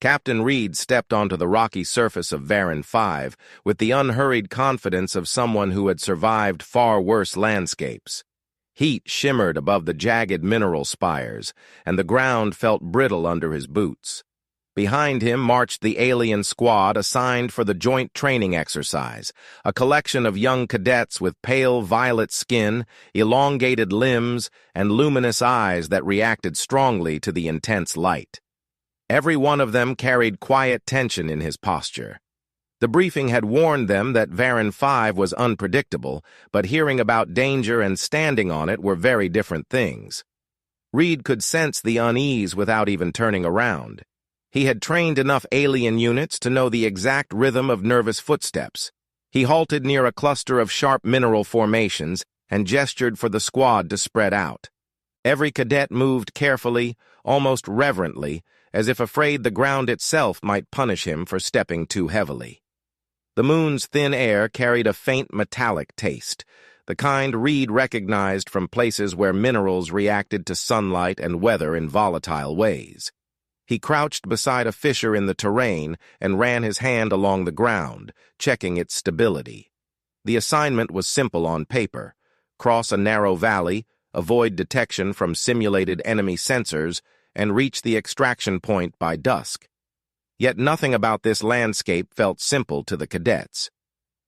Captain Reed stepped onto the rocky surface of Varan 5 with the unhurried confidence of someone who had survived far worse landscapes. Heat shimmered above the jagged mineral spires, and the ground felt brittle under his boots. Behind him marched the alien squad assigned for the joint training exercise, a collection of young cadets with pale violet skin, elongated limbs, and luminous eyes that reacted strongly to the intense light. Every one of them carried quiet tension in his posture. The briefing had warned them that Varan 5 was unpredictable, but hearing about danger and standing on it were very different things. Reed could sense the unease without even turning around. He had trained enough alien units to know the exact rhythm of nervous footsteps. He halted near a cluster of sharp mineral formations and gestured for the squad to spread out. Every cadet moved carefully, almost reverently, as if afraid the ground itself might punish him for stepping too heavily. The moon's thin air carried a faint metallic taste, the kind Reed recognized from places where minerals reacted to sunlight and weather in volatile ways. He crouched beside a fissure in the terrain and ran his hand along the ground, checking its stability. The assignment was simple on paper: cross a narrow valley, avoid detection from simulated enemy sensors, and reach the extraction point by dusk. Yet nothing about this landscape felt simple to the cadets.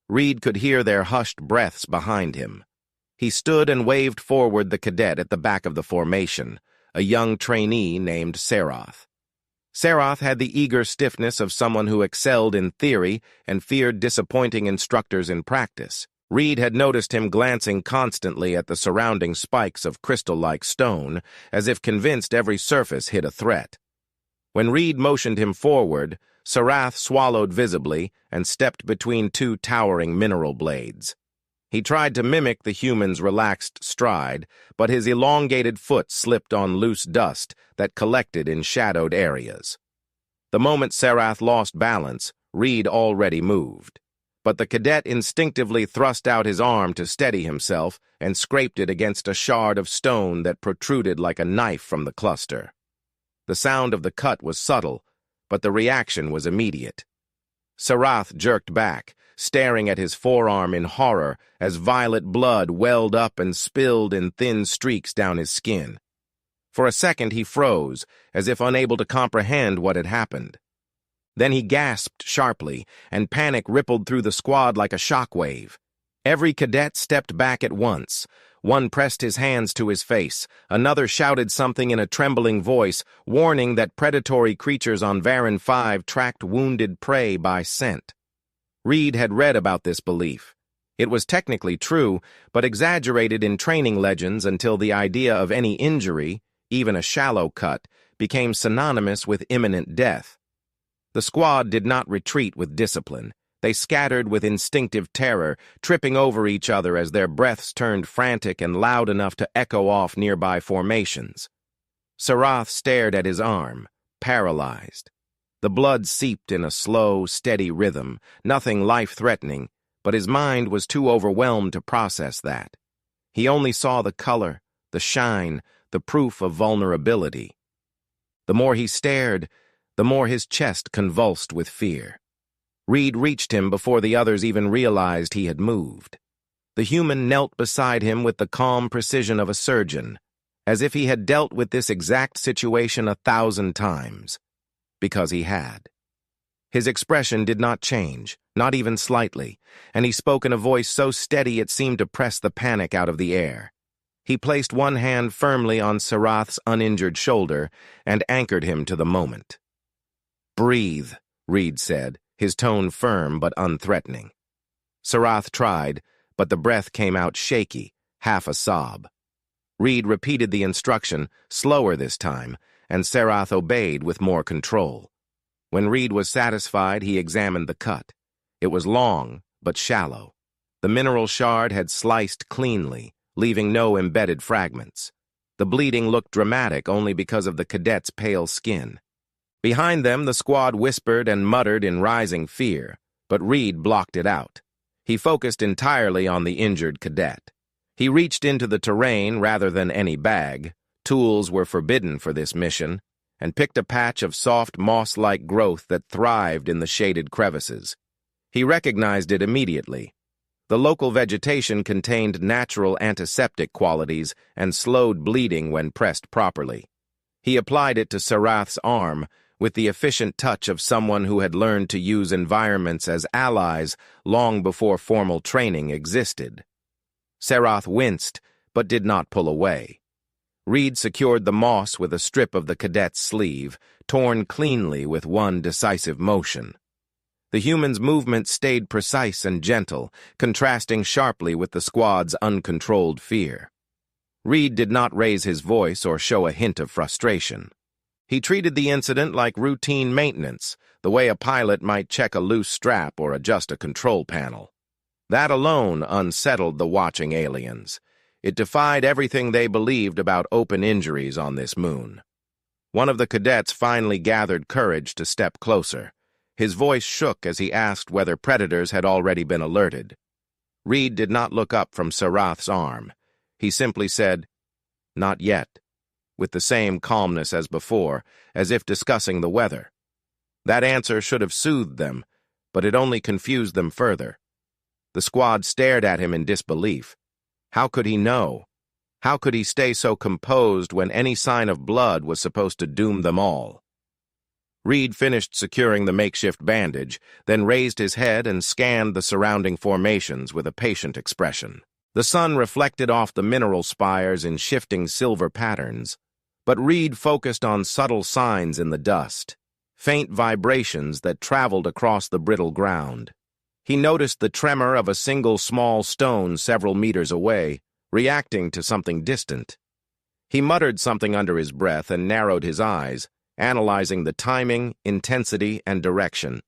Reed could hear their hushed breaths behind him. He stood and waved forward the cadet at the back of the formation, a young trainee named Serath. Serath had the eager stiffness of someone who excelled in theory and feared disappointing instructors in practice. Reed had noticed him glancing constantly at the surrounding spikes of crystal-like stone, as if convinced every surface hid a threat. When Reed motioned him forward, Serath swallowed visibly and stepped between two towering mineral blades. He tried to mimic the human's relaxed stride, but his elongated foot slipped on loose dust that collected in shadowed areas. The moment Serath lost balance, Reed already moved. But the cadet instinctively thrust out his arm to steady himself and scraped it against a shard of stone that protruded like a knife from the cluster. The sound of the cut was subtle, but the reaction was immediate. Serath jerked back, staring at his forearm in horror as violet blood welled up and spilled in thin streaks down his skin. For a second he froze, as if unable to comprehend what had happened. Then he gasped sharply, and panic rippled through the squad like a shockwave. Every cadet stepped back at once. One pressed his hands to his face. Another shouted something in a trembling voice, warning that predatory creatures on Varan 5 tracked wounded prey by scent. Reed had read about this belief. It was technically true, but exaggerated in training legends until the idea of any injury, even a shallow cut, became synonymous with imminent death. The squad did not retreat with discipline. They scattered with instinctive terror, tripping over each other as their breaths turned frantic and loud enough to echo off nearby formations. Serath stared at his arm, paralyzed. The blood seeped in a slow, steady rhythm, nothing life-threatening, but his mind was too overwhelmed to process that. He only saw the color, the shine, the proof of vulnerability. The more he stared, the more his chest convulsed with fear. Reed reached him before the others even realized he had moved. The human knelt beside him with the calm precision of a surgeon, as if he had dealt with this exact situation 1,000 times. Because he had. His expression did not change, not even slightly, and he spoke in a voice so steady it seemed to press the panic out of the air. He placed one hand firmly on Serath's uninjured shoulder and anchored him to the moment. "Breathe," Reed said, his tone firm but unthreatening. Serath tried, but the breath came out shaky, half a sob. Reed repeated the instruction, slower this time, and Serath obeyed with more control. When Reed was satisfied, he examined the cut. It was long, but shallow. The mineral shard had sliced cleanly, leaving no embedded fragments. The bleeding looked dramatic only because of the cadet's pale skin. Behind them, the squad whispered and muttered in rising fear, but Reed blocked it out. He focused entirely on the injured cadet. He reached into the terrain rather than any bag. Tools were forbidden for this mission, and picked a patch of soft moss-like growth that thrived in the shaded crevices. He recognized it immediately. The local vegetation contained natural antiseptic qualities and slowed bleeding when pressed properly. He applied it to Sarath's arm with the efficient touch of someone who had learned to use environments as allies long before formal training existed. Sarath winced, but did not pull away. Reed secured the moss with a strip of the cadet's sleeve, torn cleanly with one decisive motion. The human's movement stayed precise and gentle, contrasting sharply with the squad's uncontrolled fear. Reed did not raise his voice or show a hint of frustration. He treated the incident like routine maintenance, the way a pilot might check a loose strap or adjust a control panel. That alone unsettled the watching aliens. It defied everything they believed about open injuries on this moon. One of the cadets finally gathered courage to step closer. His voice shook as he asked whether predators had already been alerted. Reed did not look up from Sarath's arm. He simply said, "Not yet," with the same calmness as before, as if discussing the weather. That answer should have soothed them, but it only confused them further. The squad stared at him in disbelief. How could he know? How could he stay so composed when any sign of blood was supposed to doom them all? Reed finished securing the makeshift bandage, then raised his head and scanned the surrounding formations with a patient expression. The sun reflected off the mineral spires in shifting silver patterns, but Reed focused on subtle signs in the dust, faint vibrations that traveled across the brittle ground. He noticed the tremor of a single small stone several meters away, reacting to something distant. He muttered something under his breath and narrowed his eyes, analyzing the timing, intensity, and direction.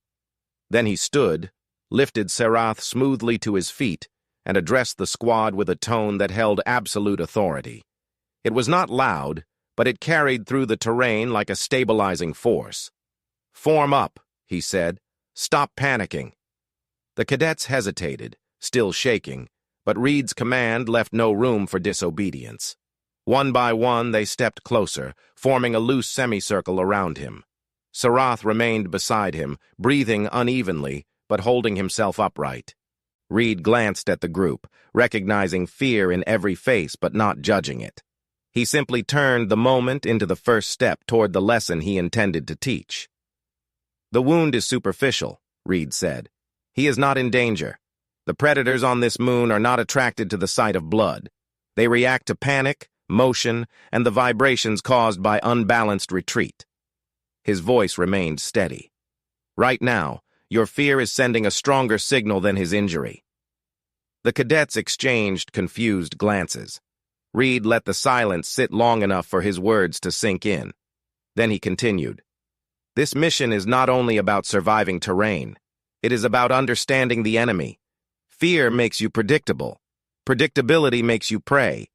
Then he stood, lifted Sarath smoothly to his feet, and addressed the squad with a tone that held absolute authority. It was not loud, but it carried through the terrain like a stabilizing force. "Form up," he said. "Stop panicking." The cadets hesitated, still shaking, but Reed's command left no room for disobedience. One by one, they stepped closer, forming a loose semicircle around him. Sarath remained beside him, breathing unevenly, but holding himself upright. Reed glanced at the group, recognizing fear in every face but not judging it. He simply turned the moment into the first step toward the lesson he intended to teach. "The wound is superficial," Reed said. "He is not in danger. The predators on this moon are not attracted to the sight of blood. They react to panic, motion, and the vibrations caused by unbalanced retreat." His voice remained steady. "Right now, your fear is sending a stronger signal than his injury." The cadets exchanged confused glances. Reed let the silence sit long enough for his words to sink in. Then he continued, "This mission is not only about surviving terrain. It is about understanding the enemy. Fear makes you predictable. Predictability makes you prey."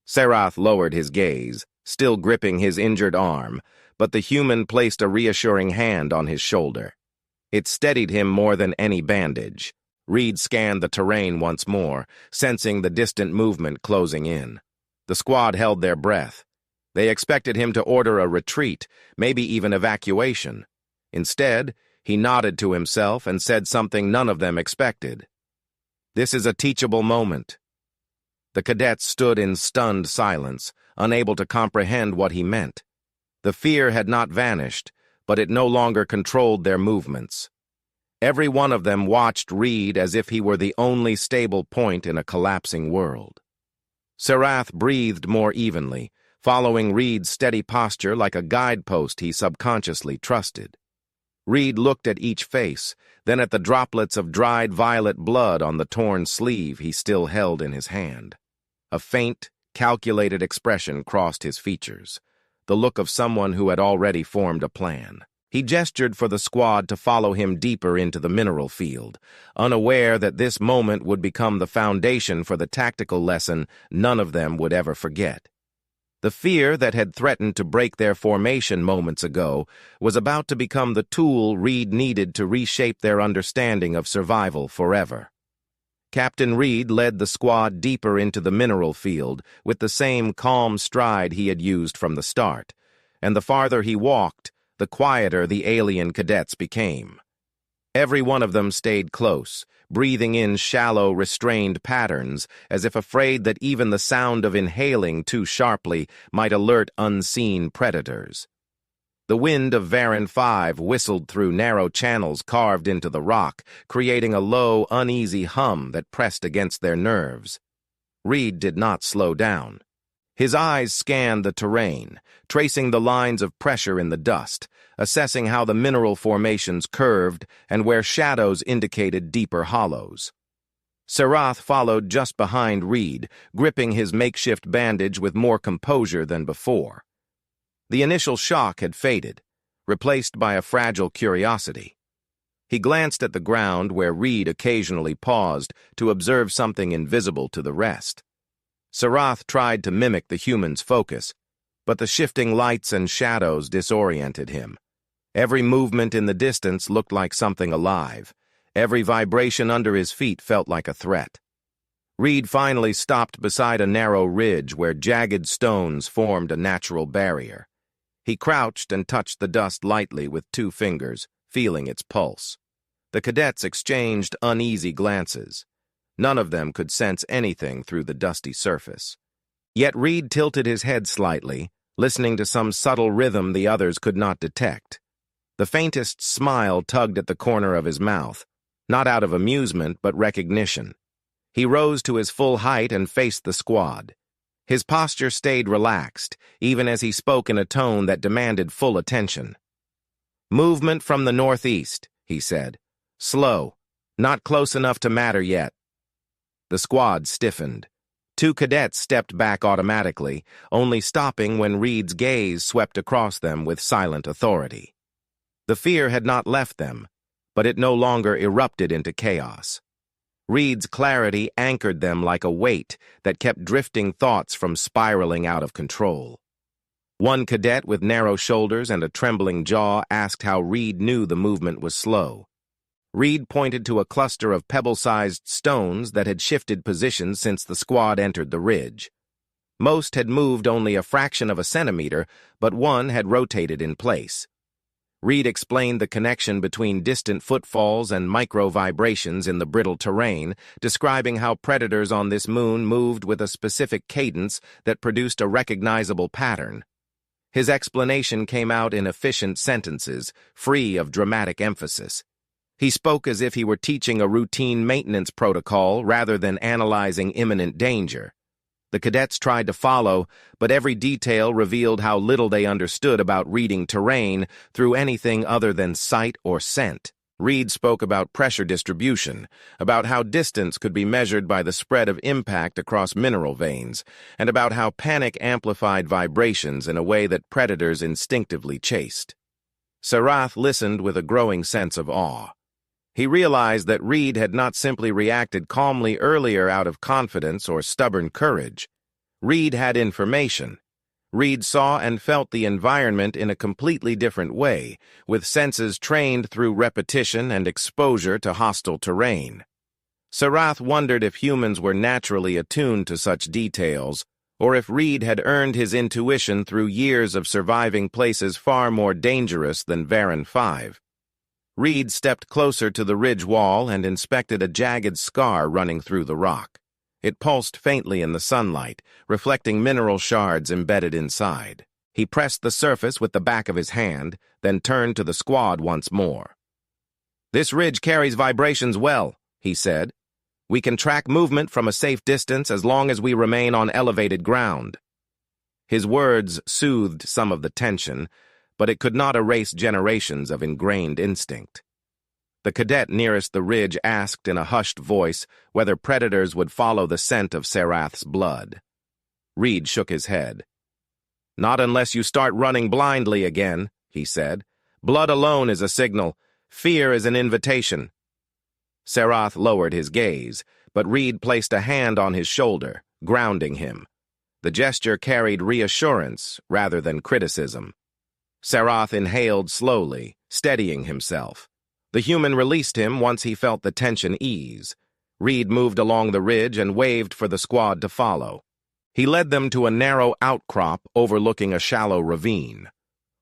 Sarath lowered his gaze, still gripping his injured arm, but the human placed a reassuring hand on his shoulder. It steadied him more than any bandage. Reed scanned the terrain once more, sensing the distant movement closing in. The squad held their breath. They expected him to order a retreat, maybe even evacuation. Instead, he nodded to himself and said something none of them expected. "This is a teachable moment." The cadets stood in stunned silence, unable to comprehend what he meant. The fear had not vanished, but it no longer controlled their movements. Every one of them watched Reed as if he were the only stable point in a collapsing world. Sarath breathed more evenly, following Reed's steady posture like a guidepost he subconsciously trusted. Reed looked at each face, then at the droplets of dried violet blood on the torn sleeve he still held in his hand. A faint, calculated expression crossed his features, the look of someone who had already formed a plan. He gestured for the squad to follow him deeper into the mineral field, unaware that this moment would become the foundation for the tactical lesson none of them would ever forget. The fear that had threatened to break their formation moments ago was about to become the tool Reed needed to reshape their understanding of survival forever. Captain Reed led the squad deeper into the mineral field with the same calm stride he had used from the start, and the farther he walked, the quieter the alien cadets became. Every one of them stayed close, breathing in shallow, restrained patterns, as if afraid that even the sound of inhaling too sharply might alert unseen predators. The wind of Varan 5 whistled through narrow channels carved into the rock, creating a low, uneasy hum that pressed against their nerves. Reed did not slow down. His eyes scanned the terrain, tracing the lines of pressure in the dust, assessing how the mineral formations curved and where shadows indicated deeper hollows. Sarath followed just behind Reed, gripping his makeshift bandage with more composure than before. The initial shock had faded, replaced by a fragile curiosity. He glanced at the ground where Reed occasionally paused to observe something invisible to the rest. Sarath tried to mimic the human's focus, but the shifting lights and shadows disoriented him. Every movement in the distance looked like something alive. Every vibration under his feet felt like a threat. Reed finally stopped beside a narrow ridge where jagged stones formed a natural barrier. He crouched and touched the dust lightly with 2 fingers, feeling its pulse. The cadets exchanged uneasy glances. None of them could sense anything through the dusty surface. Yet Reed tilted his head slightly, listening to some subtle rhythm the others could not detect. The faintest smile tugged at the corner of his mouth, not out of amusement but recognition. He rose to his full height and faced the squad. His posture stayed relaxed, even as he spoke in a tone that demanded full attention. "Movement from the northeast," he said. "Slow. Not close enough to matter yet." The squad stiffened. 2 cadets stepped back automatically, only stopping when Reed's gaze swept across them with silent authority. The fear had not left them, but it no longer erupted into chaos. Reed's clarity anchored them like a weight that kept drifting thoughts from spiraling out of control. One cadet with narrow shoulders and a trembling jaw asked how Reed knew the movement was slow. Reed pointed to a cluster of pebble-sized stones that had shifted positions since the squad entered the ridge. Most had moved only a fraction of a centimeter, but one had rotated in place. Reed explained the connection between distant footfalls and micro-vibrations in the brittle terrain, describing how predators on this moon moved with a specific cadence that produced a recognizable pattern. His explanation came out in efficient sentences, free of dramatic emphasis. He spoke as if he were teaching a routine maintenance protocol rather than analyzing imminent danger. The cadets tried to follow, but every detail revealed how little they understood about reading terrain through anything other than sight or scent. Reed spoke about pressure distribution, about how distance could be measured by the spread of impact across mineral veins, and about how panic amplified vibrations in a way that predators instinctively chased. Sarath listened with a growing sense of awe. He realized that Reed had not simply reacted calmly earlier out of confidence or stubborn courage. Reed had information. Reed saw and felt the environment in a completely different way, with senses trained through repetition and exposure to hostile terrain. Sarath wondered if humans were naturally attuned to such details, or if Reed had earned his intuition through years of surviving places far more dangerous than Varan 5. Reed stepped closer to the ridge wall and inspected a jagged scar running through the rock. It pulsed faintly in the sunlight, reflecting mineral shards embedded inside. He pressed the surface with the back of his hand, then turned to the squad once more. "This ridge carries vibrations well," he said. "We can track movement from a safe distance as long as we remain on elevated ground." His words soothed some of the tension, but it could not erase generations of ingrained instinct. The cadet nearest the ridge asked in a hushed voice whether predators would follow the scent of Sarath's blood. Reed shook his head. "Not unless you start running blindly again," he said. "Blood alone is a signal. Fear is an invitation." Sarath lowered his gaze, but Reed placed a hand on his shoulder, grounding him. The gesture carried reassurance rather than criticism. Sarath inhaled slowly, steadying himself. The human released him once he felt the tension ease. Reed moved along the ridge and waved for the squad to follow. He led them to a narrow outcrop overlooking a shallow ravine.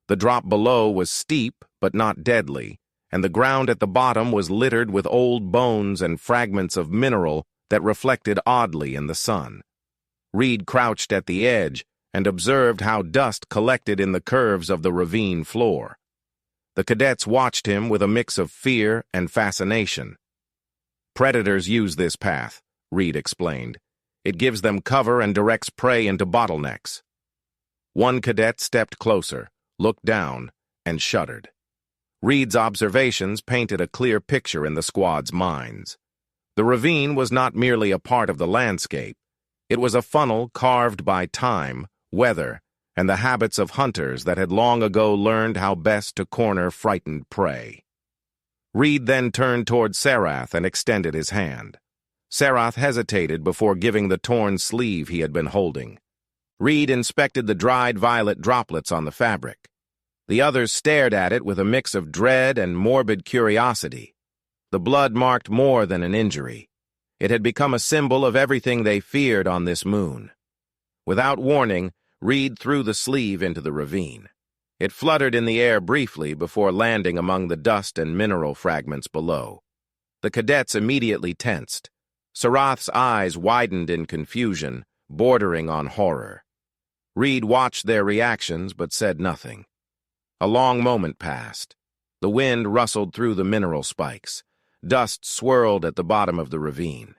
The drop below was steep but not deadly, and the ground at the bottom was littered with old bones and fragments of mineral that reflected oddly in the sun. Reed crouched at the edge and observed how dust collected in the curves of the ravine floor. The cadets watched him with a mix of fear and fascination. "Predators use this path," Reed explained. "It gives them cover and directs prey into bottlenecks." One cadet stepped closer, looked down, and shuddered. Reed's observations painted a clear picture in the squad's minds. The ravine was not merely a part of the landscape. It was a funnel carved by time, weather, and the habits of hunters that had long ago learned how best to corner frightened prey. Reed then turned toward Sarath and extended his hand. Sarath hesitated before giving the torn sleeve he had been holding. Reed inspected the dried violet droplets on the fabric. The others stared at it with a mix of dread and morbid curiosity. The blood marked more than an injury. It had become a symbol of everything they feared on this moon. Without warning, Reed threw the sleeve into the ravine. It fluttered in the air briefly before landing among the dust and mineral fragments below. The cadets immediately tensed. Sarath's eyes widened in confusion, bordering on horror. Reed watched their reactions but said nothing. A long moment passed. The wind rustled through the mineral spikes. Dust swirled at the bottom of the ravine.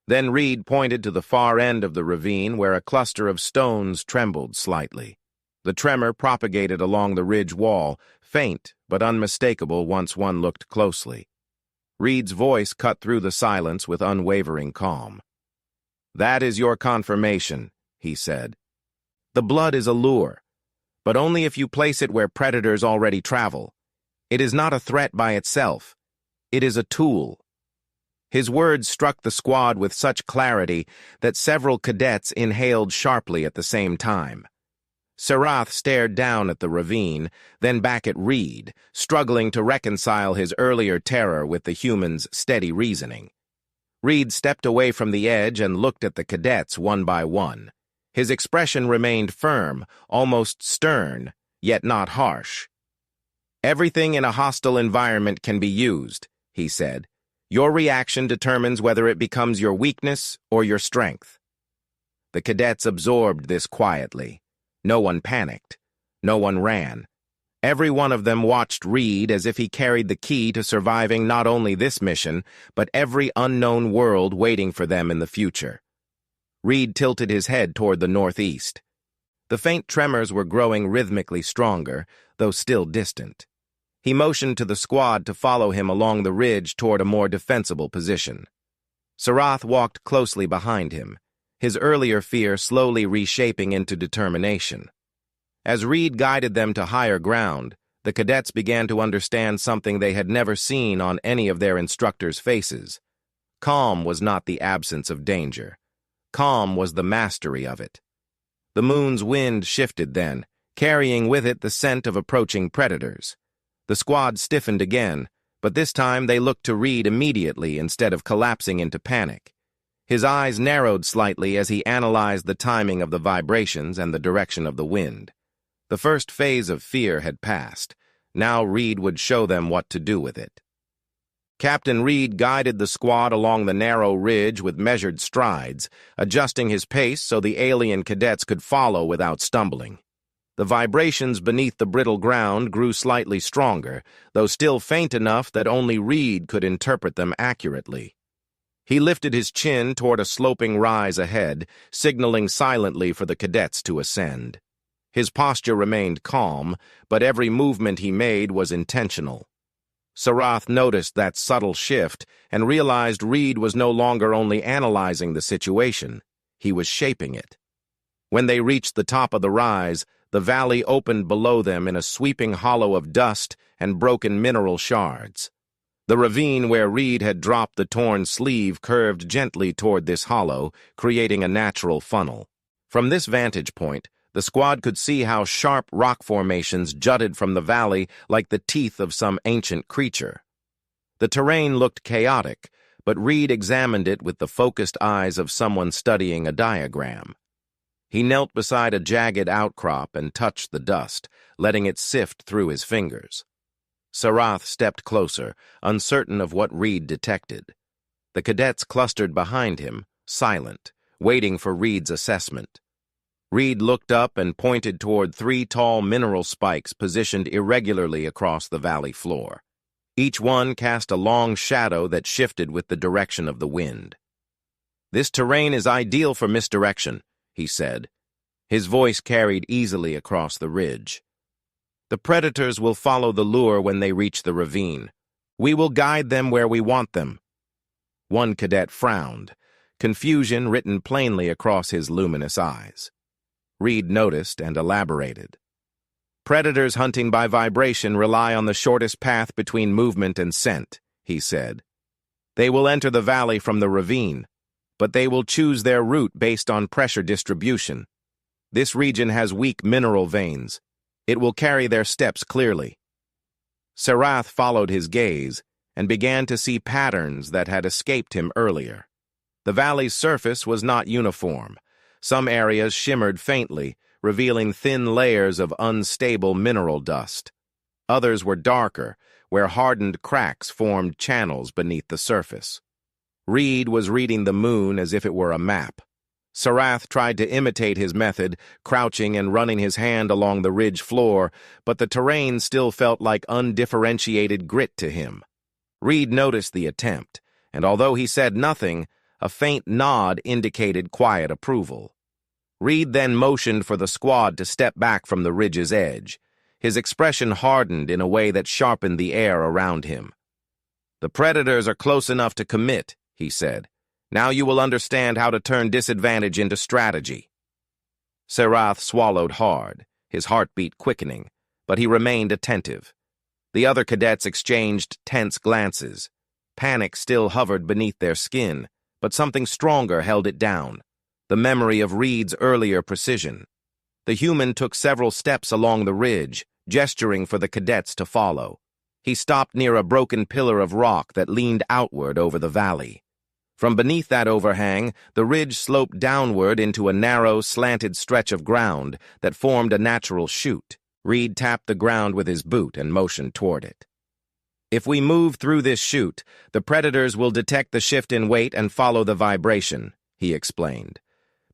Then Reed pointed to the far end of the ravine where a cluster of stones trembled slightly. The tremor propagated along the ridge wall, faint but unmistakable once one looked closely. Reed's voice cut through the silence with unwavering calm. "That is your confirmation," he said. "The blood is a lure, but only if you place it where predators already travel. It is not a threat by itself. It is a tool." His words struck the squad with such clarity that several cadets inhaled sharply at the same time. Sarath stared down at the ravine, then back at Reed, struggling to reconcile his earlier terror with the human's steady reasoning. Reed stepped away from the edge and looked at the cadets one by one. His expression remained firm, almost stern, yet not harsh. "Everything in a hostile environment can be used," he said. "Your reaction determines whether it becomes your weakness or your strength." The cadets absorbed this quietly. No one panicked. No one ran. Every one of them watched Reed as if he carried the key to surviving not only this mission, but every unknown world waiting for them in the future. Reed tilted his head toward the northeast. The faint tremors were growing rhythmically stronger, though still distant. He motioned to the squad to follow him along the ridge toward a more defensible position. Sarath walked closely behind him, his earlier fear slowly reshaping into determination. As Reed guided them to higher ground, the cadets began to understand something they had never seen on any of their instructors' faces. Calm was not the absence of danger. Calm was the mastery of it. The moon's wind shifted then, carrying with it the scent of approaching predators. The squad stiffened again, but this time they looked to Reed immediately instead of collapsing into panic. His eyes narrowed slightly as he analyzed the timing of the vibrations and the direction of the wind. The first phase of fear had passed. Now Reed would show them what to do with it. Captain Reed guided the squad along the narrow ridge with measured strides, adjusting his pace so the alien cadets could follow without stumbling. The vibrations beneath the brittle ground grew slightly stronger, though still faint enough that only Reed could interpret them accurately. He lifted his chin toward a sloping rise ahead, signaling silently for the cadets to ascend. His posture remained calm, but every movement he made was intentional. Sarath noticed that subtle shift and realized Reed was no longer only analyzing the situation, he was shaping it. When they reached the top of the rise, the valley opened below them in a sweeping hollow of dust and broken mineral shards. The ravine where Reed had dropped the torn sleeve curved gently toward this hollow, creating a natural funnel. From this vantage point, the squad could see how sharp rock formations jutted from the valley like the teeth of some ancient creature. The terrain looked chaotic, but Reed examined it with the focused eyes of someone studying a diagram. He knelt beside a jagged outcrop and touched the dust, letting it sift through his fingers. Sarath stepped closer, uncertain of what Reed detected. The cadets clustered behind him, silent, waiting for Reed's assessment. Reed looked up and pointed toward 3 tall mineral spikes positioned irregularly across the valley floor. Each one cast a long shadow that shifted with the direction of the wind. "This terrain is ideal for misdirection," he said. His voice carried easily across the ridge. "The predators will follow the lure when they reach the ravine. We will guide them where we want them." One cadet frowned, confusion written plainly across his luminous eyes. Reed noticed and elaborated. "Predators hunting by vibration rely on the shortest path between movement and scent," he said. "They will enter the valley from the ravine, but they will choose their route based on pressure distribution. This region has weak mineral veins. It will carry their steps clearly." Sarath followed his gaze and began to see patterns that had escaped him earlier. The valley's surface was not uniform. Some areas shimmered faintly, revealing thin layers of unstable mineral dust. Others were darker, where hardened cracks formed channels beneath the surface. Reed was reading the moon as if it were a map. Sarath tried to imitate his method, crouching and running his hand along the ridge floor, but the terrain still felt like undifferentiated grit to him. Reed noticed the attempt, and although he said nothing, a faint nod indicated quiet approval. Reed then motioned for the squad to step back from the ridge's edge. His expression hardened in a way that sharpened the air around him. "The predators are close enough to commit," he said. "Now you will understand how to turn disadvantage into strategy." Sarath swallowed hard, his heartbeat quickening, but he remained attentive. The other cadets exchanged tense glances. Panic still hovered beneath their skin, but something stronger held it down, the memory of Reed's earlier precision. The human took several steps along the ridge, gesturing for the cadets to follow. He stopped near a broken pillar of rock that leaned outward over the valley. From beneath that overhang, the ridge sloped downward into a narrow, slanted stretch of ground that formed a natural chute. Reed tapped the ground with his boot and motioned toward it. "If we move through this chute, the predators will detect the shift in weight and follow the vibration," he explained.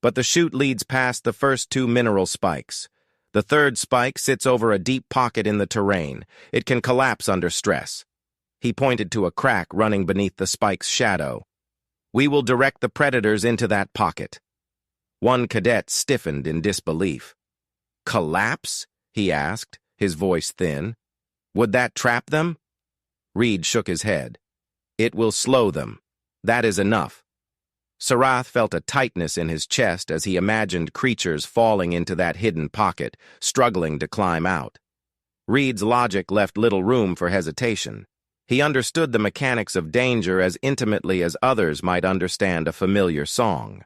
"But the chute leads past the first 2 mineral spikes. The 3rd spike sits over a deep pocket in the terrain. It can collapse under stress." He pointed to a crack running beneath the spike's shadow. "We will direct the predators into that pocket." One cadet stiffened in disbelief. "Collapse?" he asked, his voice thin. "Would that trap them?" Reed shook his head. "It will slow them. That is enough." Sarath felt a tightness in his chest as he imagined creatures falling into that hidden pocket, struggling to climb out. Reed's logic left little room for hesitation. He understood the mechanics of danger as intimately as others might understand a familiar song.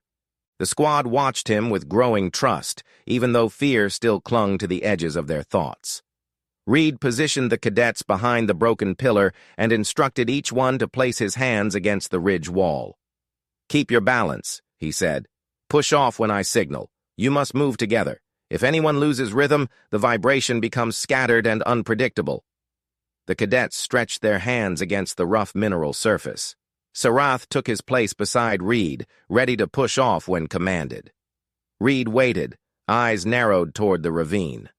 The squad watched him with growing trust, even though fear still clung to the edges of their thoughts. Reed positioned the cadets behind the broken pillar and instructed each one to place his hands against the ridge wall. "Keep your balance," he said. "Push off when I signal. You must move together. If anyone loses rhythm, the vibration becomes scattered and unpredictable." The cadets stretched their hands against the rough mineral surface. Sarath took his place beside Reed, ready to push off when commanded. Reed waited, eyes narrowed toward the ravine.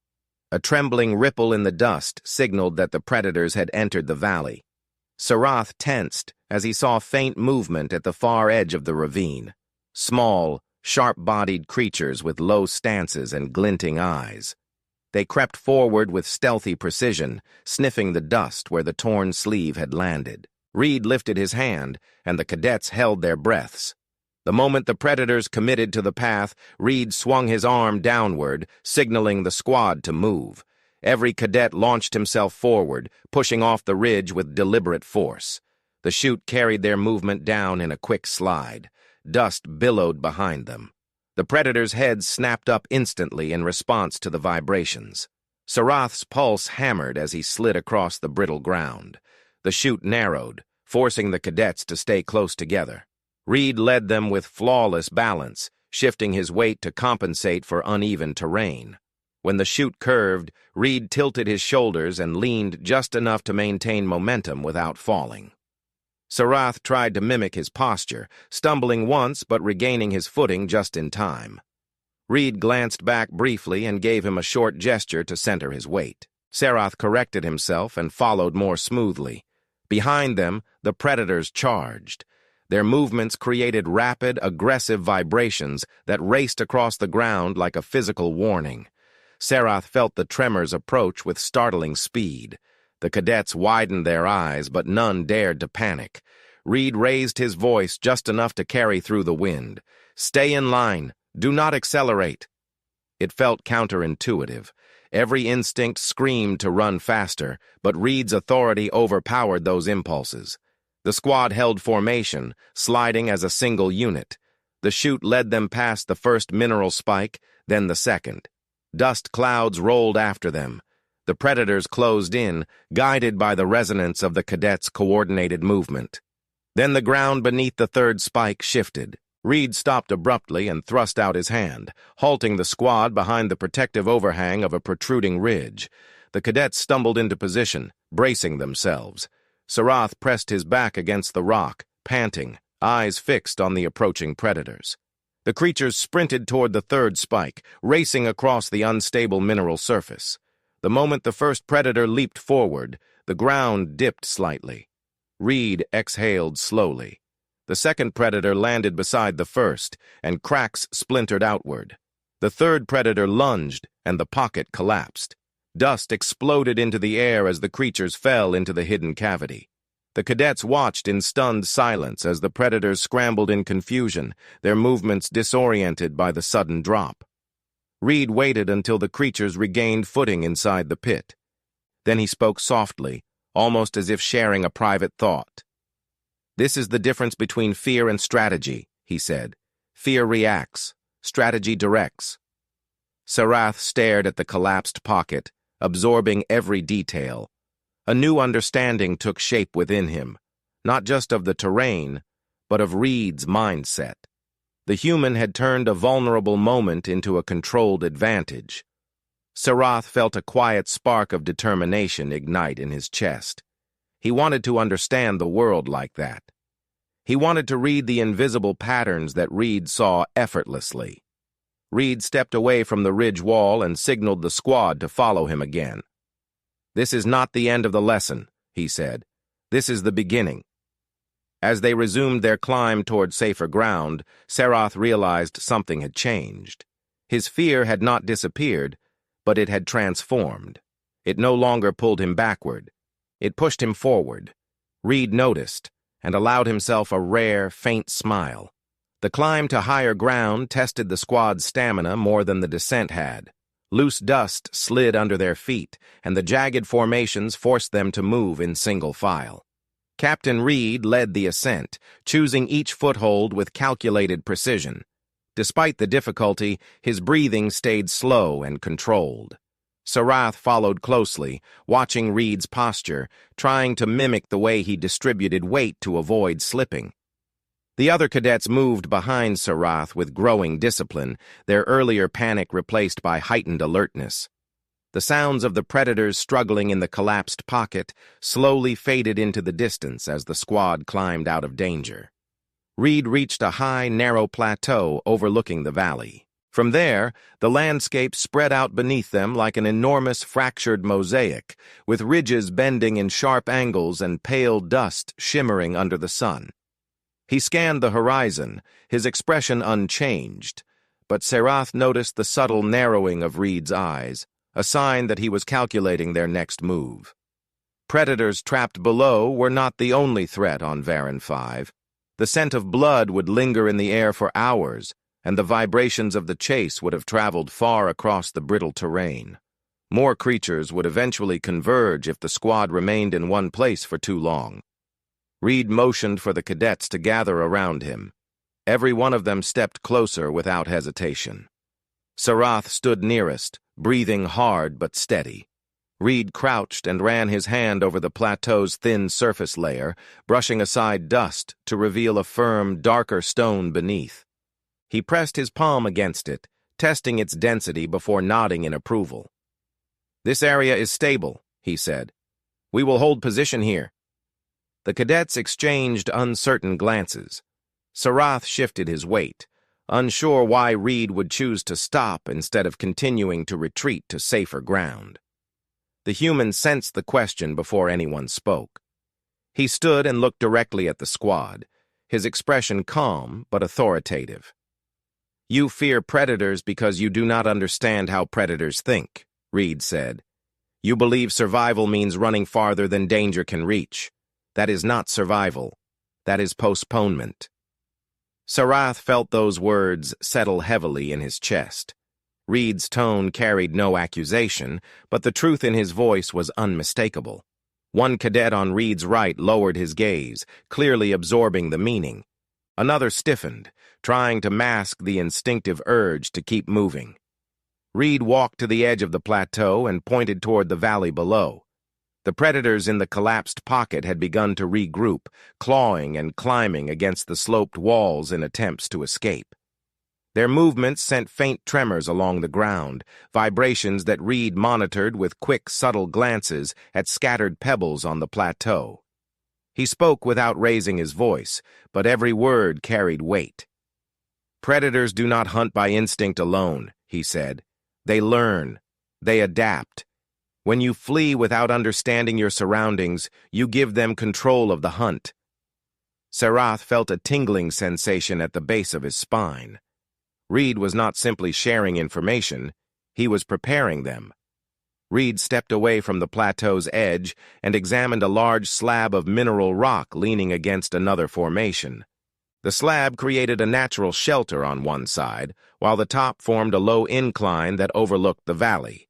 A trembling ripple in the dust signaled that the predators had entered the valley. Sarath tensed as he saw faint movement at the far edge of the ravine. Small, sharp-bodied creatures with low stances and glinting eyes. They crept forward with stealthy precision, sniffing the dust where the torn sleeve had landed. Reed lifted his hand, and the cadets held their breaths. The moment the predators committed to the path, Reed swung his arm downward, signaling the squad to move. Every cadet launched himself forward, pushing off the ridge with deliberate force. The chute carried their movement down in a quick slide. Dust billowed behind them. The predators' heads snapped up instantly in response to the vibrations. Sarath's pulse hammered as he slid across the brittle ground. The chute narrowed, forcing the cadets to stay close together. Reed led them with flawless balance, shifting his weight to compensate for uneven terrain. When the chute curved, Reed tilted his shoulders and leaned just enough to maintain momentum without falling. Sarath tried to mimic his posture, stumbling once but regaining his footing just in time. Reed glanced back briefly and gave him a short gesture to center his weight. Sarath corrected himself and followed more smoothly. Behind them, the predators charged. Their movements created rapid, aggressive vibrations that raced across the ground like a physical warning. Sarath felt the tremors approach with startling speed. The cadets widened their eyes, but none dared to panic. Reed raised his voice just enough to carry through the wind. "Stay in line. Do not accelerate." It felt counterintuitive. Every instinct screamed to run faster, but Reed's authority overpowered those impulses. The squad held formation, sliding as a single unit. The chute led them past the first mineral spike, then the second. Dust clouds rolled after them. The predators closed in, guided by the resonance of the cadets' coordinated movement. Then the ground beneath the third spike shifted. Reed stopped abruptly and thrust out his hand, halting the squad behind the protective overhang of a protruding ridge. The cadets stumbled into position, bracing themselves. Sarath pressed his back against the rock, panting, eyes fixed on the approaching predators. The creatures sprinted toward the third spike, racing across the unstable mineral surface. The moment the first predator leaped forward, the ground dipped slightly. Reed exhaled slowly. The second predator landed beside the first, and cracks splintered outward. The third predator lunged, and the pocket collapsed. Dust exploded into the air as the creatures fell into the hidden cavity. The cadets watched in stunned silence as the predators scrambled in confusion, their movements disoriented by the sudden drop. Reed waited until the creatures regained footing inside the pit. Then he spoke softly, almost as if sharing a private thought. "This is the difference between fear and strategy," he said. "Fear reacts. Strategy directs." Sarath stared at the collapsed pocket, absorbing every detail. A new understanding took shape within him, not just of the terrain, but of Reed's mindset. The human had turned a vulnerable moment into a controlled advantage. Sarath felt a quiet spark of determination ignite in his chest. He wanted to understand the world like that. He wanted to read the invisible patterns that Reed saw effortlessly. Reed stepped away from the ridge wall and signaled the squad to follow him again. "This is not the end of the lesson," he said. "This is the beginning." As they resumed their climb toward safer ground, Sarath realized something had changed. His fear had not disappeared, but it had transformed. It no longer pulled him backward. It pushed him forward. Reed noticed, and allowed himself a rare, faint smile. The climb to higher ground tested the squad's stamina more than the descent had. Loose dust slid under their feet, and the jagged formations forced them to move in single file. Captain Reed led the ascent, choosing each foothold with calculated precision. Despite the difficulty, his breathing stayed slow and controlled. Sarath followed closely, watching Reed's posture, trying to mimic the way he distributed weight to avoid slipping. The other cadets moved behind Sarath with growing discipline, their earlier panic replaced by heightened alertness. The sounds of the predators struggling in the collapsed pocket slowly faded into the distance as the squad climbed out of danger. Reed reached a high, narrow plateau overlooking the valley. From there, the landscape spread out beneath them like an enormous fractured mosaic, with ridges bending in sharp angles and pale dust shimmering under the sun. He scanned the horizon, his expression unchanged, but Sarath noticed the subtle narrowing of Reed's eyes, a sign that he was calculating their next move. Predators trapped below were not the only threat on Varan 5. The scent of blood would linger in the air for hours, and the vibrations of the chase would have traveled far across the brittle terrain. More creatures would eventually converge if the squad remained in one place for too long. Reed motioned for the cadets to gather around him. Every one of them stepped closer without hesitation. Sarath stood nearest, breathing hard but steady. Reed crouched and ran his hand over the plateau's thin surface layer, brushing aside dust to reveal a firm, darker stone beneath. He pressed his palm against it, testing its density before nodding in approval. "This area is stable," he said. "We will hold position here." The cadets exchanged uncertain glances. Sarath shifted his weight, unsure why Reed would choose to stop instead of continuing to retreat to safer ground. The human sensed the question before anyone spoke. He stood and looked directly at the squad, his expression calm but authoritative. "You fear predators because you do not understand how predators think," Reed said. "You believe survival means running farther than danger can reach. That is not survival. That is postponement." Sarath felt those words settle heavily in his chest. Reed's tone carried no accusation, but the truth in his voice was unmistakable. One cadet on Reed's right lowered his gaze, clearly absorbing the meaning. Another stiffened, trying to mask the instinctive urge to keep moving. Reed walked to the edge of the plateau and pointed toward the valley below. The predators in the collapsed pocket had begun to regroup, clawing and climbing against the sloped walls in attempts to escape. Their movements sent faint tremors along the ground, vibrations that Reed monitored with quick, subtle glances at scattered pebbles on the plateau. He spoke without raising his voice, but every word carried weight. "Predators do not hunt by instinct alone," he said. "They learn. They adapt. When you flee without understanding your surroundings, you give them control of the hunt." Sarath felt a tingling sensation at the base of his spine. Reed was not simply sharing information, he was preparing them. Reed stepped away from the plateau's edge and examined a large slab of mineral rock leaning against another formation. The slab created a natural shelter on one side, while the top formed a low incline that overlooked the valley.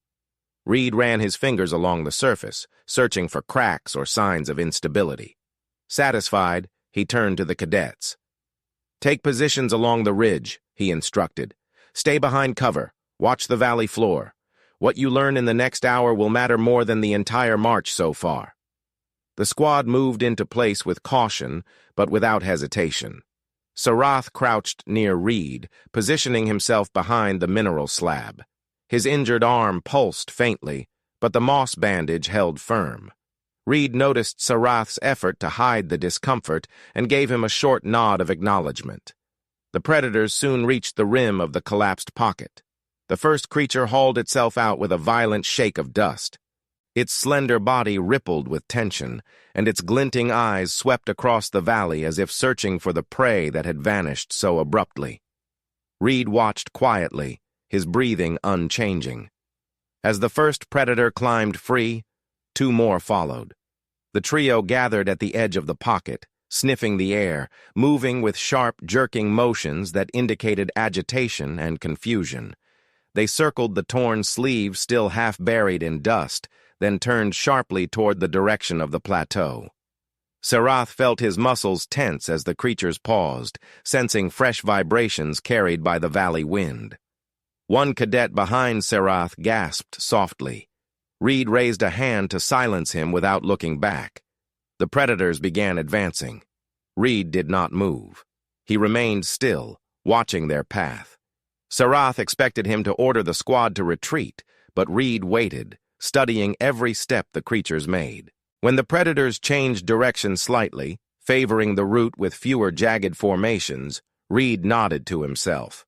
Reed ran his fingers along the surface, searching for cracks or signs of instability. Satisfied, he turned to the cadets. "Take positions along the ridge," he instructed. "Stay behind cover. Watch the valley floor. What you learn in the next hour will matter more than the entire march so far." The squad moved into place with caution, but without hesitation. Sarath crouched near Reed, positioning himself behind the mineral slab. His injured arm pulsed faintly, but the moss bandage held firm. Reed noticed Sarath's effort to hide the discomfort and gave him a short nod of acknowledgement. The predators soon reached the rim of the collapsed pocket. The first creature hauled itself out with a violent shake of dust. Its slender body rippled with tension, and its glinting eyes swept across the valley as if searching for the prey that had vanished so abruptly. Reed watched quietly, his breathing unchanging. As the first predator climbed free, two more followed. The trio gathered at the edge of the pocket, sniffing the air, moving with sharp, jerking motions that indicated agitation and confusion. They circled the torn sleeve still half buried in dust, then turned sharply toward the direction of the plateau. Sarath felt his muscles tense as the creatures paused, sensing fresh vibrations carried by the valley wind. One cadet behind Sarath gasped softly. Reed raised a hand to silence him without looking back. The predators began advancing. Reed did not move. He remained still, watching their path. Sarath expected him to order the squad to retreat, but Reed waited, studying every step the creatures made. When the predators changed direction slightly, favoring the route with fewer jagged formations, Reed nodded to himself.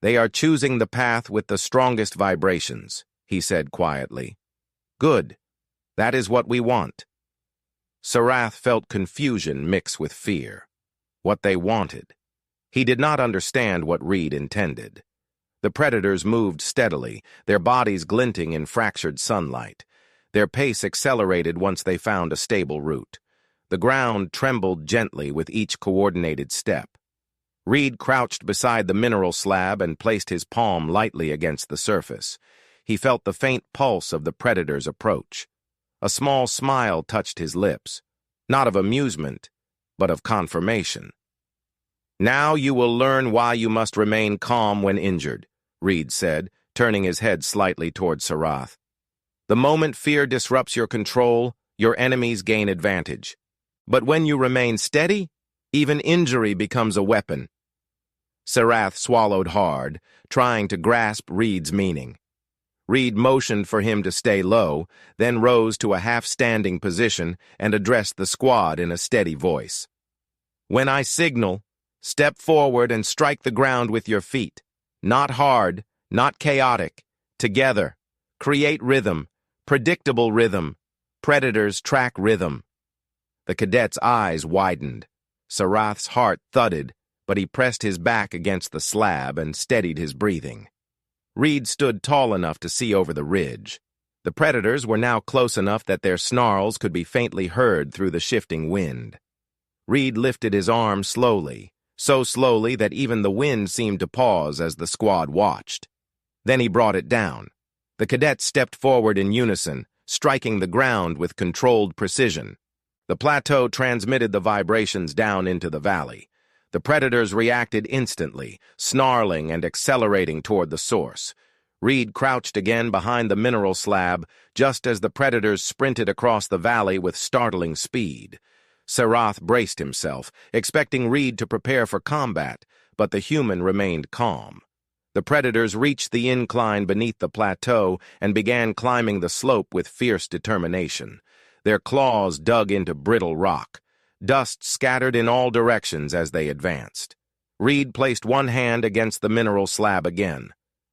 "They are choosing the path with the strongest vibrations," he said quietly. "Good. That is what we want." Sarath felt confusion mix with fear. What they wanted. He did not understand what Reed intended. The predators moved steadily, their bodies glinting in fractured sunlight. Their pace accelerated once they found a stable route. The ground trembled gently with each coordinated step. Reed crouched beside the mineral slab and placed his palm lightly against the surface. He felt the faint pulse of the predator's approach. A small smile touched his lips, not of amusement, but of confirmation. "Now you will learn why you must remain calm when injured," Reed said, turning his head slightly toward Sarath. "The moment fear disrupts your control, your enemies gain advantage. But when you remain steady, even injury becomes a weapon." Sarath swallowed hard, trying to grasp Reed's meaning. Reed motioned for him to stay low, then rose to a half-standing position and addressed the squad in a steady voice. "When I signal, step forward and strike the ground with your feet. Not hard, not chaotic. Together. Create rhythm, predictable rhythm. Predators track rhythm." The cadet's eyes widened. Sarath's heart thudded, but he pressed his back against the slab and steadied his breathing. Reed stood tall enough to see over the ridge. The predators were now close enough that their snarls could be faintly heard through the shifting wind. Reed lifted his arm slowly, so slowly that even the wind seemed to pause as the squad watched. Then he brought it down. The cadets stepped forward in unison, striking the ground with controlled precision. The plateau transmitted the vibrations down into the valley. The predators reacted instantly, snarling and accelerating toward the source. Reed crouched again behind the mineral slab, just as the predators sprinted across the valley with startling speed. Sarath braced himself, expecting Reed to prepare for combat, but the human remained calm. The predators reached the incline beneath the plateau and began climbing the slope with fierce determination. Their claws dug into brittle rock. Dust scattered in all directions as they advanced. Reed placed one hand against the mineral slab again.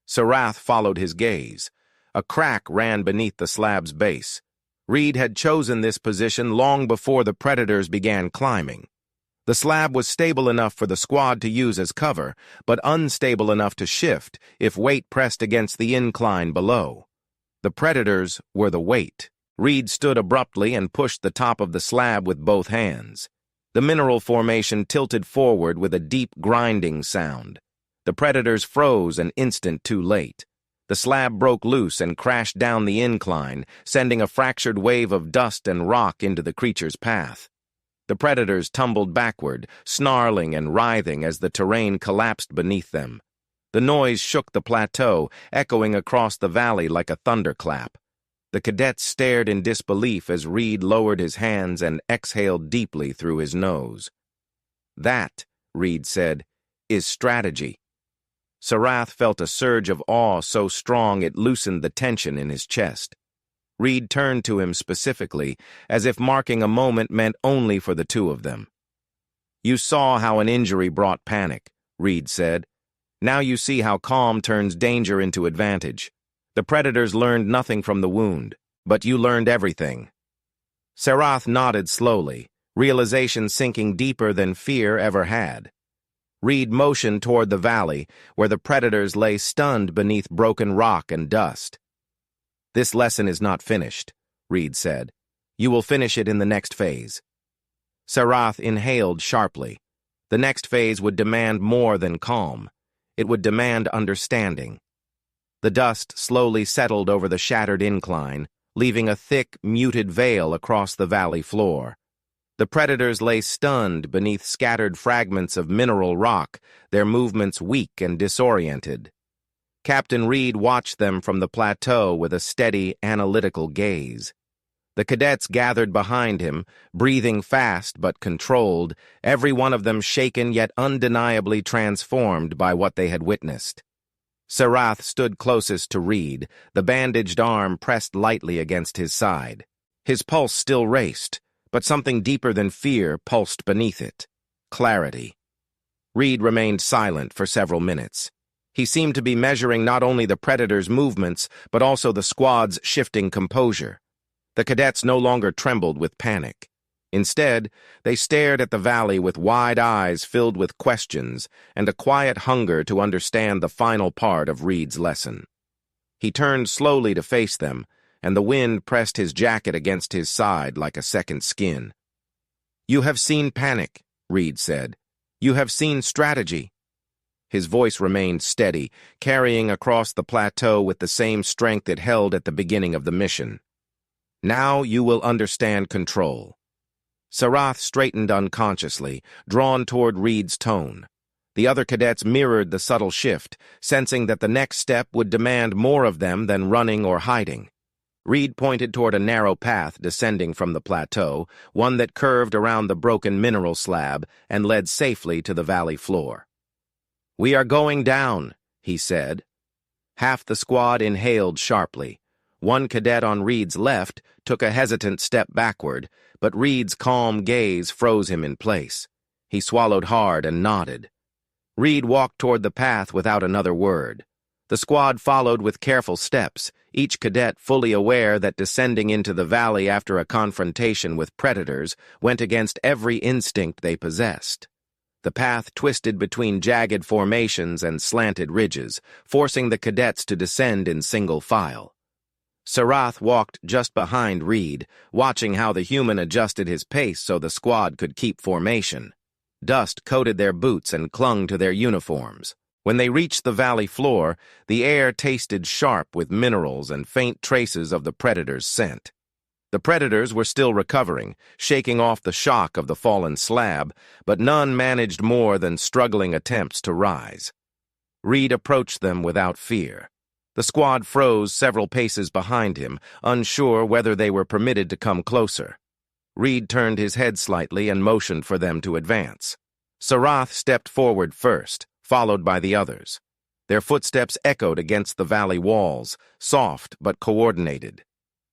Sarath followed his gaze. A crack ran beneath the slab's base. Reed had chosen this position long before the predators began climbing. The slab was stable enough for the squad to use as cover, but unstable enough to shift if weight pressed against the incline below. The predators were the weight. Reed stood abruptly and pushed the top of the slab with both hands. The mineral formation tilted forward with a deep grinding sound. The predators froze an instant too late. The slab broke loose and crashed down the incline, sending a fractured wave of dust and rock into the creature's path. The predators tumbled backward, snarling and writhing as the terrain collapsed beneath them. The noise shook the plateau, echoing across the valley like a thunderclap. The cadets stared in disbelief as Reed lowered his hands and exhaled deeply through his nose. "That," Reed said, "is strategy." Sarath felt a surge of awe so strong it loosened the tension in his chest. Reed turned to him specifically, as if marking a moment meant only for the two of them. "You saw how an injury brought panic," Reed said. "Now you see how calm turns danger into advantage. The predators learned nothing from the wound, but you learned everything." Sarath nodded slowly, realization sinking deeper than fear ever had. Reed motioned toward the valley, where the predators lay stunned beneath broken rock and dust. "This lesson is not finished," Reed said. "You will finish it in the next phase." Sarath inhaled sharply. The next phase would demand more than calm. It would demand understanding. The dust slowly settled over the shattered incline, leaving a thick, muted veil across the valley floor. The predators lay stunned beneath scattered fragments of mineral rock, their movements weak and disoriented. Captain Reed watched them from the plateau with a steady, analytical gaze. The cadets gathered behind him, breathing fast but controlled, every one of them shaken yet undeniably transformed by what they had witnessed. Sarath stood closest to Reed, the bandaged arm pressed lightly against his side. His pulse still raced, but something deeper than fear pulsed beneath it. Clarity. Reed remained silent for several minutes. He seemed to be measuring not only the predators' movements, but also the squad's shifting composure. The cadets no longer trembled with panic. Instead, they stared at the valley with wide eyes filled with questions and a quiet hunger to understand the final part of Reed's lesson. He turned slowly to face them, and the wind pressed his jacket against his side like a second skin. "You have seen panic," Reed said. "You have seen strategy." His voice remained steady, carrying across the plateau with the same strength it held at the beginning of the mission. "Now you will understand control." Sarath straightened unconsciously, drawn toward Reed's tone. The other cadets mirrored the subtle shift, sensing that the next step would demand more of them than running or hiding. Reed pointed toward a narrow path descending from the plateau, one that curved around the broken mineral slab and led safely to the valley floor. "We are going down," he said. Half the squad inhaled sharply. One cadet on Reed's left took a hesitant step backward, but Reed's calm gaze froze him in place. He swallowed hard and nodded. Reed walked toward the path without another word. The squad followed with careful steps, each cadet fully aware that descending into the valley after a confrontation with predators went against every instinct they possessed. The path twisted between jagged formations and slanted ridges, forcing the cadets to descend in single file. Sarath walked just behind Reed, watching how the human adjusted his pace so the squad could keep formation. Dust coated their boots and clung to their uniforms. When they reached the valley floor, the air tasted sharp with minerals and faint traces of the predators' scent. The predators were still recovering, shaking off the shock of the fallen slab, but none managed more than struggling attempts to rise. Reed approached them without fear. The squad froze several paces behind him, unsure whether they were permitted to come closer. Reed turned his head slightly and motioned for them to advance. Sarath stepped forward first, followed by the others. Their footsteps echoed against the valley walls, soft but coordinated.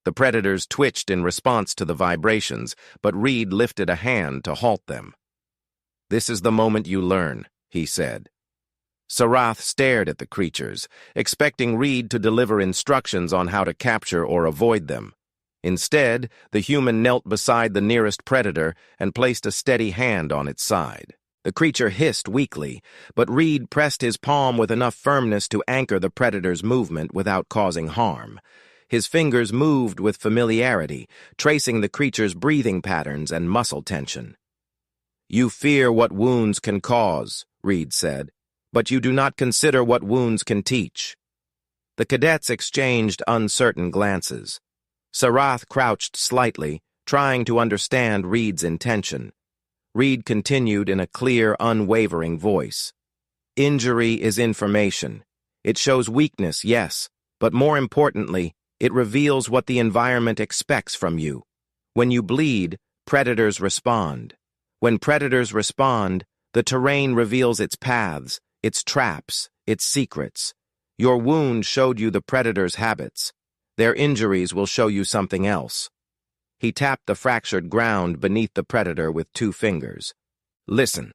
The predators twitched in response to the vibrations, but Reed lifted a hand to halt them. "This is the moment you learn," he said. Sarath stared at the creatures, expecting Reed to deliver instructions on how to capture or avoid them. Instead, the human knelt beside the nearest predator and placed a steady hand on its side. The creature hissed weakly, but Reed pressed his palm with enough firmness to anchor the predator's movement without causing harm. His fingers moved with familiarity, tracing the creature's breathing patterns and muscle tension. "You fear what wounds can cause," Reed said, "but you do not consider what wounds can teach." The cadets exchanged uncertain glances. Sarath crouched slightly, trying to understand Reed's intention. Reed continued in a clear, unwavering voice. "Injury is information. It shows weakness, yes, but more importantly, it reveals what the environment expects from you. When you bleed, predators respond. When predators respond, the terrain reveals its paths, its traps, its secrets. Your wound showed you the predator's habits. Their injuries will show you something else." He tapped the fractured ground beneath the predator with 2 fingers. "Listen."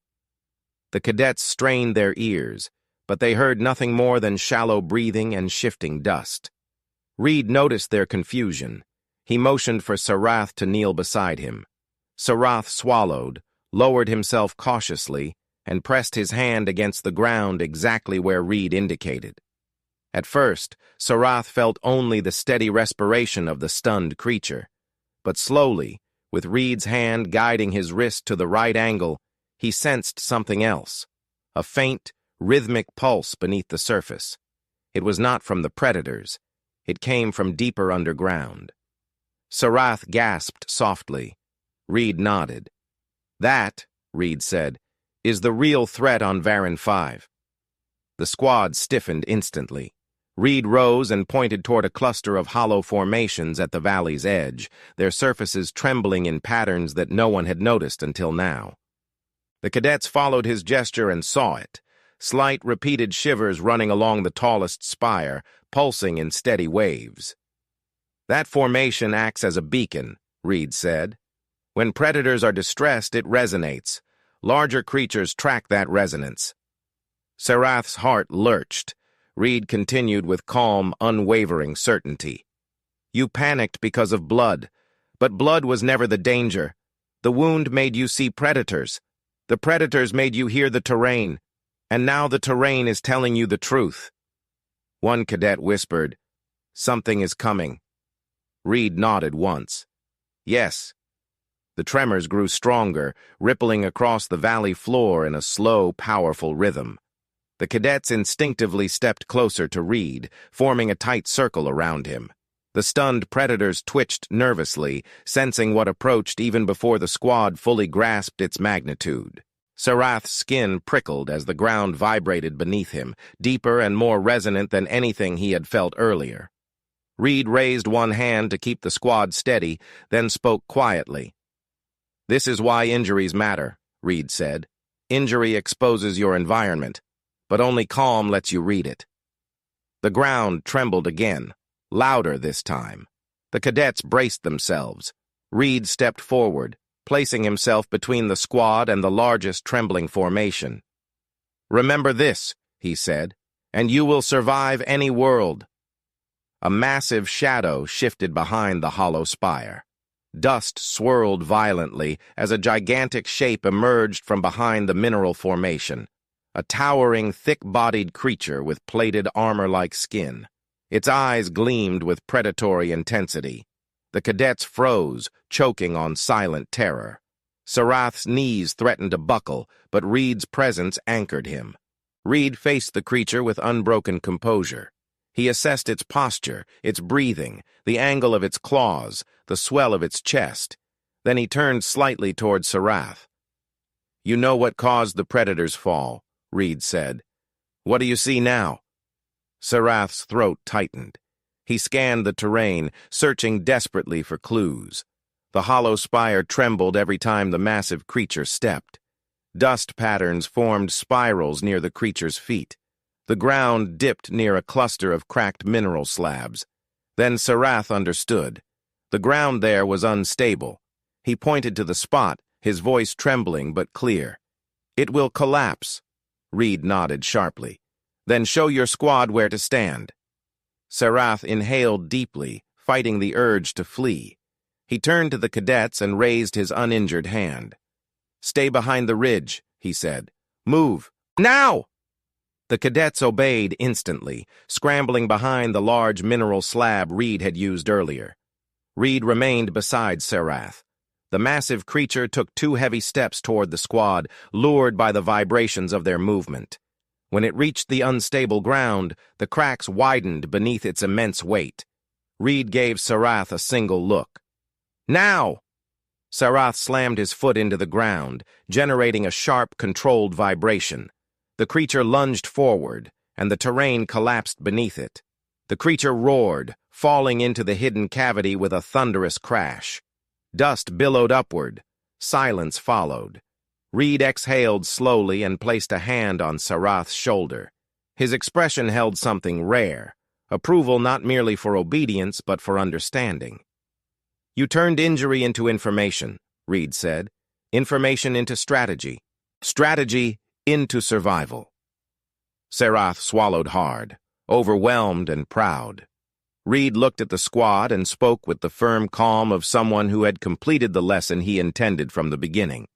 The cadets strained their ears, but they heard nothing more than shallow breathing and shifting dust. Reed noticed their confusion. He motioned for Sarath to kneel beside him. Sarath swallowed, lowered himself cautiously, and pressed his hand against the ground exactly where Reed indicated. At first, Sarath felt only the steady respiration of the stunned creature. But slowly, with Reed's hand guiding his wrist to the right angle, he sensed something else, a faint, rhythmic pulse beneath the surface. It was not from the predators. It came from deeper underground. Sarath gasped softly. Reed nodded. "That," Reed said, "is the real threat on Varan 5. The squad stiffened instantly. Reed rose and pointed toward a cluster of hollow formations at the valley's edge, their surfaces trembling in patterns that no one had noticed until now. The cadets followed his gesture and saw it, slight repeated shivers running along the tallest spire, pulsing in steady waves. "That formation acts as a beacon," Reed said. "When predators are distressed, it resonates. Larger creatures track that resonance." Sarath's heart lurched. Reed continued with calm, unwavering certainty. "You panicked because of blood, but blood was never the danger. The wound made you see predators. The predators made you hear the terrain, and now the terrain is telling you the truth." One cadet whispered, "Something is coming." Reed nodded once. "Yes." The tremors grew stronger, rippling across the valley floor in a slow, powerful rhythm. The cadets instinctively stepped closer to Reed, forming a tight circle around him. The stunned predators twitched nervously, sensing what approached even before the squad fully grasped its magnitude. Sarath's skin prickled as the ground vibrated beneath him, deeper and more resonant than anything he had felt earlier. Reed raised one hand to keep the squad steady, then spoke quietly. "This is why injuries matter," Reed said. "Injury exposes your environment. but only calm lets you read it. The ground trembled again, louder this time. The cadets braced themselves. Reed stepped forward, placing himself between the squad and the largest trembling formation. "Remember this," he said, "and you will survive any world." A massive shadow shifted behind the hollow spire. Dust swirled violently as a gigantic shape emerged from behind the mineral formation. A towering, thick-bodied creature with plated armor-like skin. Its eyes gleamed with predatory intensity. The cadets froze, choking on silent terror. Sarath's knees threatened to buckle, but Reed's presence anchored him. Reed faced the creature with unbroken composure. He assessed its posture, its breathing, the angle of its claws, the swell of its chest. Then he turned slightly toward Sarath. "You know what caused the predator's fall," Reed said. "What do you see now?" Sarath's throat tightened. He scanned the terrain, searching desperately for clues. The hollow spire trembled every time the massive creature stepped. Dust patterns formed spirals near the creature's feet. The ground dipped near a cluster of cracked mineral slabs. Then Sarath understood. The ground there was unstable. He pointed to the spot, his voice trembling but clear. "It will collapse." Reed nodded sharply. "Then show your squad where to stand." Sarath inhaled deeply, fighting the urge to flee. He turned to the cadets and raised his uninjured hand. "Stay behind the ridge," he said. "Move. Now!" The cadets obeyed instantly, scrambling behind the large mineral slab Reed had used earlier. Reed remained beside Sarath. The massive creature took 2 heavy steps toward the squad, lured by the vibrations of their movement. When it reached the unstable ground, the cracks widened beneath its immense weight. Reed gave Sarath a single look. "Now!" Sarath slammed his foot into the ground, generating a sharp, controlled vibration. The creature lunged forward, and the terrain collapsed beneath it. The creature roared, falling into the hidden cavity with a thunderous crash. Dust billowed upward. Silence followed. Reed exhaled slowly and placed a hand on Sarath's shoulder. His expression held something rare, approval not merely for obedience but for understanding. "You turned injury into information," Reed said. "Information into strategy. Strategy into survival." Sarath swallowed hard, overwhelmed and proud. Reed looked at the squad and spoke with the firm calm of someone who had completed the lesson he intended from the beginning.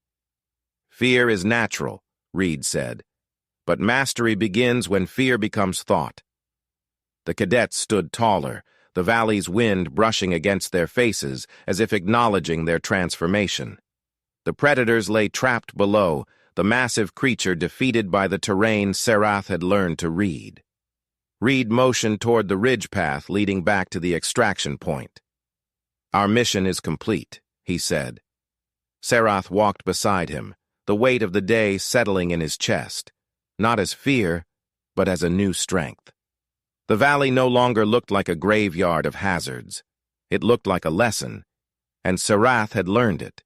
"Fear is natural," Reed said, "but mastery begins when fear becomes thought." The cadets stood taller, the valley's wind brushing against their faces as if acknowledging their transformation. The predators lay trapped below, the massive creature defeated by the terrain Sarath had learned to read. Reed motioned toward the ridge path leading back to the extraction point. "Our mission is complete," he said. Sarath walked beside him, the weight of the day settling in his chest, not as fear, but as a new strength. The valley no longer looked like a graveyard of hazards. It looked like a lesson, and Sarath had learned it.